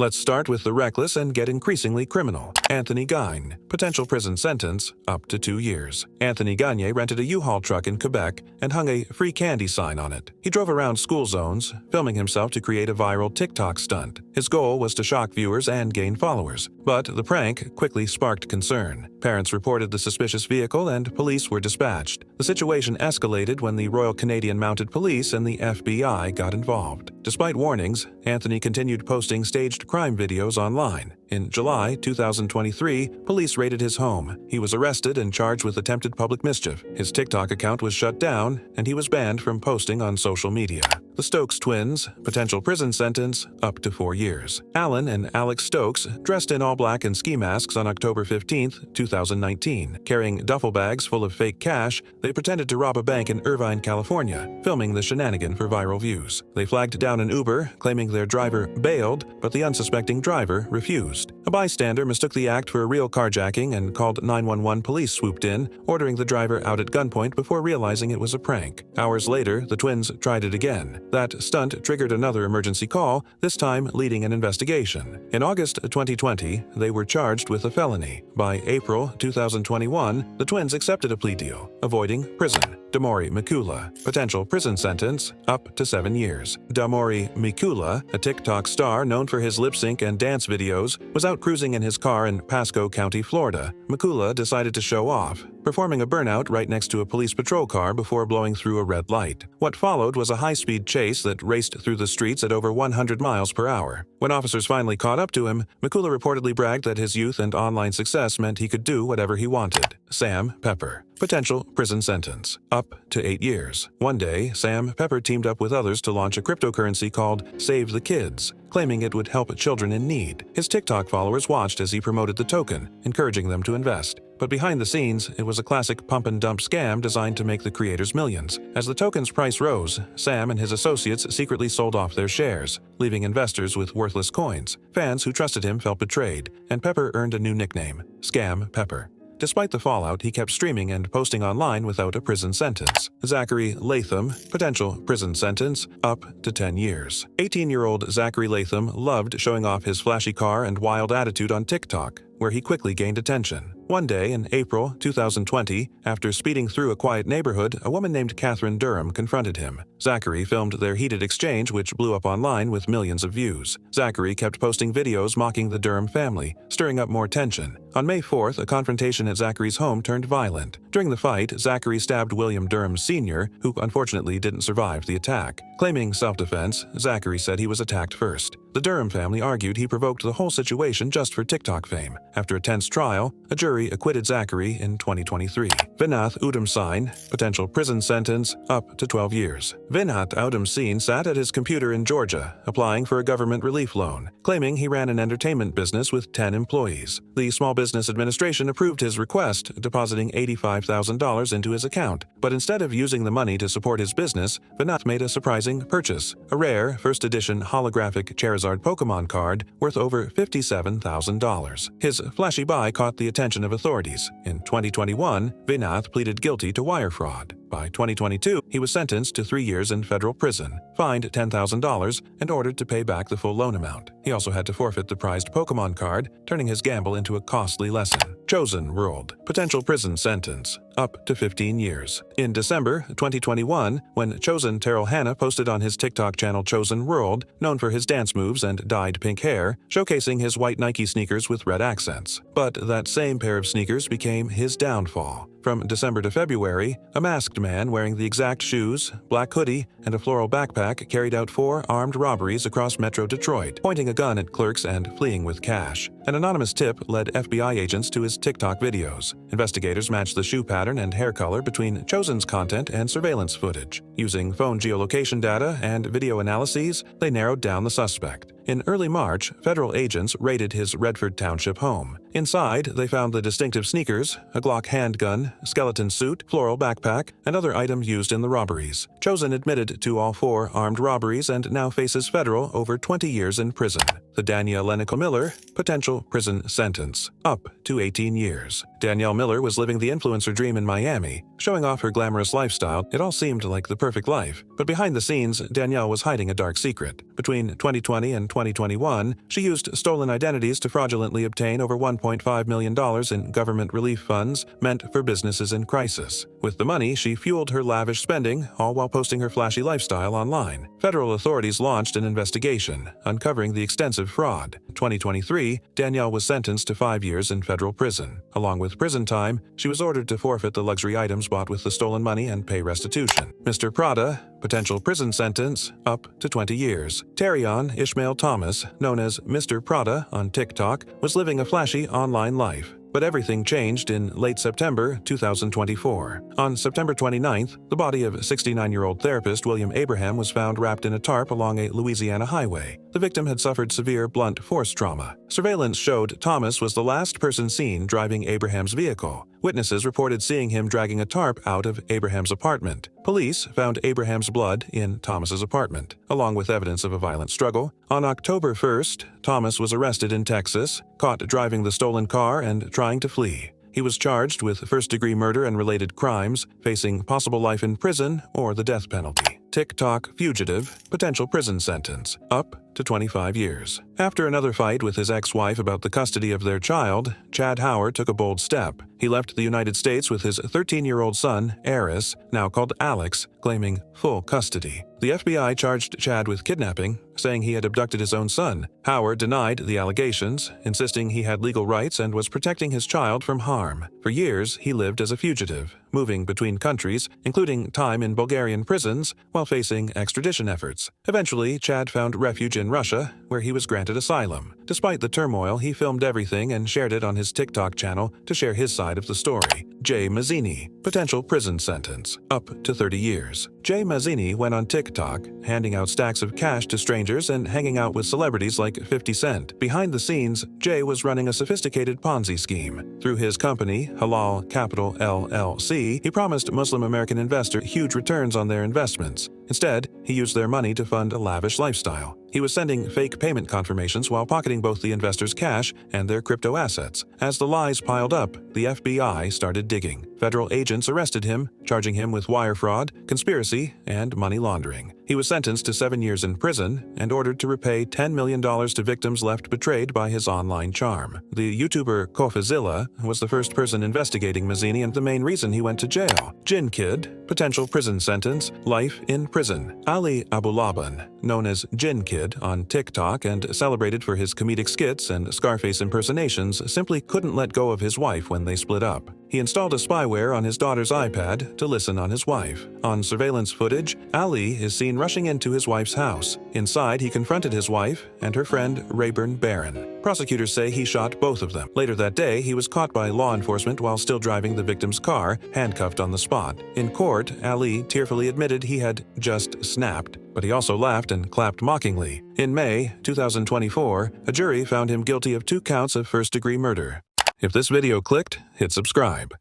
Let's start with the reckless and get increasingly criminal. Anthony Gagne. Potential prison sentence, up to 2 years. Anthony Gagne rented a U-Haul truck in Quebec and hung a free candy sign on it. He drove around school zones, filming himself to create a viral TikTok stunt. His goal was to shock viewers and gain followers. But the prank quickly sparked concern. Parents reported the suspicious vehicle and police were dispatched. The situation escalated when the Royal Canadian Mounted Police and the FBI got involved. Despite warnings, Anthony continued posting staged crime videos online. In July 2023, police raided his home. He was arrested and charged with attempted public mischief. His TikTok account was shut down, and he was banned from posting on social media. The Stokes twins. Potential prison sentence, up to 4 years. Alan and Alex Stokes dressed in all black and ski masks on October 15, 2019. Carrying duffel bags full of fake cash, they pretended to rob a bank in Irvine, California, filming the shenanigan for viral views. They flagged down an Uber, claiming their driver bailed, but the unsuspecting driver refused. A bystander mistook the act for a real carjacking and called 911. Police swooped in, ordering the driver out at gunpoint before realizing it was a prank. Hours later, the twins tried it again. That stunt triggered another emergency call, this time leading an investigation. In August 2020, they were charged with a felony. By April 2021, the twins accepted a plea deal, avoiding prison. Damori Mikula. Potential prison sentence, up to 7 years. Damori Mikula, a TikTok star known for his lip sync and dance videos, was out cruising in his car in Pasco County, Florida. Mikula decided to show off, performing a burnout right next to a police patrol car before blowing through a red light. What followed was a high-speed chase that raced through the streets at over 100 miles per hour. When officers finally caught up to him, Mikula reportedly bragged that his youth and online success meant he could do whatever he wanted. Sam Pepper. Potential prison sentence, up to 8 years. One day, Sam Pepper teamed up with others to launch a cryptocurrency called Save the Kids, claiming it would help children in need. His TikTok followers watched as he promoted the token, encouraging them to invest. But behind the scenes, it was a classic pump-and-dump scam designed to make the creators millions. As the token's price rose, Sam and his associates secretly sold off their shares, leaving investors with worthless coins. Fans who trusted him felt betrayed, and Pepper earned a new nickname, Scam Pepper. Despite the fallout, he kept streaming and posting online without a prison sentence. Zachary Latham. Potential prison sentence, up to 10 years. 18-year-old Zachary Latham loved showing off his flashy car and wild attitude on TikTok, where he quickly gained attention. One day in April 2020, after speeding through a quiet neighborhood, a woman named Catherine Durham confronted him. Zachary filmed their heated exchange, which blew up online with millions of views. Zachary kept posting videos mocking the Durham family, stirring up more tension. On May 4th, a confrontation at Zachary's home turned violent. During the fight, Zachary stabbed William Durham Sr., who unfortunately didn't survive the attack. Claiming self-defense, Zachary said he was attacked first. The Durham family argued he provoked the whole situation just for TikTok fame. After a tense trial, a jury acquitted Zachary in 2023. Vinath Udamsine. Potential prison sentence, up to 12 years. Vinath Udamsine sat at his computer in Georgia, applying for a government relief loan, claiming he ran an entertainment business with 10 employees. The Small Business Administration approved his request, depositing $85,000 into his account. But instead of using the money to support his business, Vinath made a surprising purchase, a rare, first-edition holographic Charizard Pokemon card worth over $57,000. His flashy buy caught the attention of authorities. In 2021, Vinath pleaded guilty to wire fraud. By 2022, he was sentenced to 3 years in federal prison, fined $10,000, and ordered to pay back the full loan amount. He also had to forfeit the prized Pokemon card, turning his gamble into a costly lesson. Chosen World. Potential prison sentence, up to 15 years. In December 2021, when Chosen Terrell Hanna posted on his TikTok channel Chosen World, known for his dance moves and dyed pink hair, showcasing his white Nike sneakers with red accents. But that same pair of sneakers became his downfall. From December to February, a masked man wearing the exact shoes, black hoodie, and a floral backpack carried out 4 armed robberies across Metro Detroit, pointing a gun at clerks and fleeing with cash. An anonymous tip led FBI agents to his TikTok videos. Investigators matched the shoe pattern and hair color between Chosen's content and surveillance footage. Using phone geolocation data and video analyses, they narrowed down the suspect. In early March, federal agents raided his Redford Township home. Inside, they found the distinctive sneakers, a Glock handgun, skeleton suit, floral backpack, and other items used in the robberies. Chosen admitted to all 4 armed robberies and now faces federal over 20 years in prison. The Danielle Lenico Miller. Potential prison sentence, up to 18 years. Danielle Miller was living the influencer dream in Miami, showing off her glamorous lifestyle. It all seemed like the perfect life. But behind the scenes, Danielle was hiding a dark secret. Between 2020 and 2021, she used stolen identities to fraudulently obtain over $1.5 million in government relief funds meant for businesses in crisis. With the money, she fueled her lavish spending, all while posting her flashy lifestyle online. Federal authorities launched an investigation, uncovering the extensive fraud. In 2023, Danielle was sentenced to 5 years in federal prison. Along with prison time, she was ordered to forfeit the luxury items bought with the stolen money and pay restitution. Mr. Prada, potential prison sentence, up to 20 years. Terrion Ishmael Thomas, known as Mr. Prada on TikTok, was living a flashy online life. But everything changed in late September 2024. On September 29th, the body of 69-year-old therapist William Abraham was found wrapped in a tarp along a Louisiana highway. The victim had suffered severe blunt force trauma. Surveillance showed Thomas was the last person seen driving Abraham's vehicle. Witnesses reported seeing him dragging a tarp out of Abraham's apartment. Police found Abraham's blood in Thomas's apartment, along with evidence of a violent struggle. On October 1st, Thomas was arrested in Texas, caught driving the stolen car and trying to flee. He was charged with first-degree murder and related crimes, facing possible life in prison or the death penalty. TikTok fugitive, potential prison sentence, up to 25 years. After another fight with his ex-wife about the custody of their child, Chad Howard took a bold step. He left the United States with his 13-year-old son, Aris, now called Alex, claiming full custody. The FBI charged Chad with kidnapping, saying he had abducted his own son. Howard denied the allegations, insisting he had legal rights and was protecting his child from harm. For years, he lived as a fugitive, moving between countries, including time in Bulgarian prisons, while facing extradition efforts. Eventually, Chad found refuge in Russia, where he was granted asylum. Despite the turmoil, he filmed everything and shared it on his TikTok channel to share his side of the story. Jay Mazzini, potential prison sentence, up to 30 years. Jay Mazzini went on TikTok, handing out stacks of cash to strangers and hanging out with celebrities like 50 Cent. Behind the scenes, Jay was running a sophisticated Ponzi scheme. Through his company, Halal Capital LLC, he promised Muslim American investors huge returns on their investments. Instead, he used their money to fund a lavish lifestyle. He was sending fake payment confirmations while pocketing both the investors' cash and their crypto assets. As the lies piled up, the FBI started digging. Federal agents arrested him, charging him with wire fraud, conspiracy, and money laundering. He was sentenced to 7 years in prison and ordered to repay $10 million to victims left betrayed by his online charm. The YouTuber Kofazilla was the first person investigating Mazzini and the main reason he went to jail. Jinn Kid, potential prison sentence, life in prison. Ali Abulaban, known as Jinn Kid on TikTok and celebrated for his comedic skits and Scarface impersonations, simply couldn't let go of his wife when they split up. He installed a spyware on his daughter's iPad to listen on his wife. On surveillance footage, Ali is seen rushing into his wife's house. Inside, he confronted his wife and her friend Rayburn Barron. Prosecutors say he shot both of them. Later that day, he was caught by law enforcement while still driving the victim's car, handcuffed on the spot. In court, Ali tearfully admitted he had just snapped, but he also laughed and clapped mockingly. In May 2024, a jury found him guilty of 2 counts of first-degree murder. If this video clicked, hit subscribe.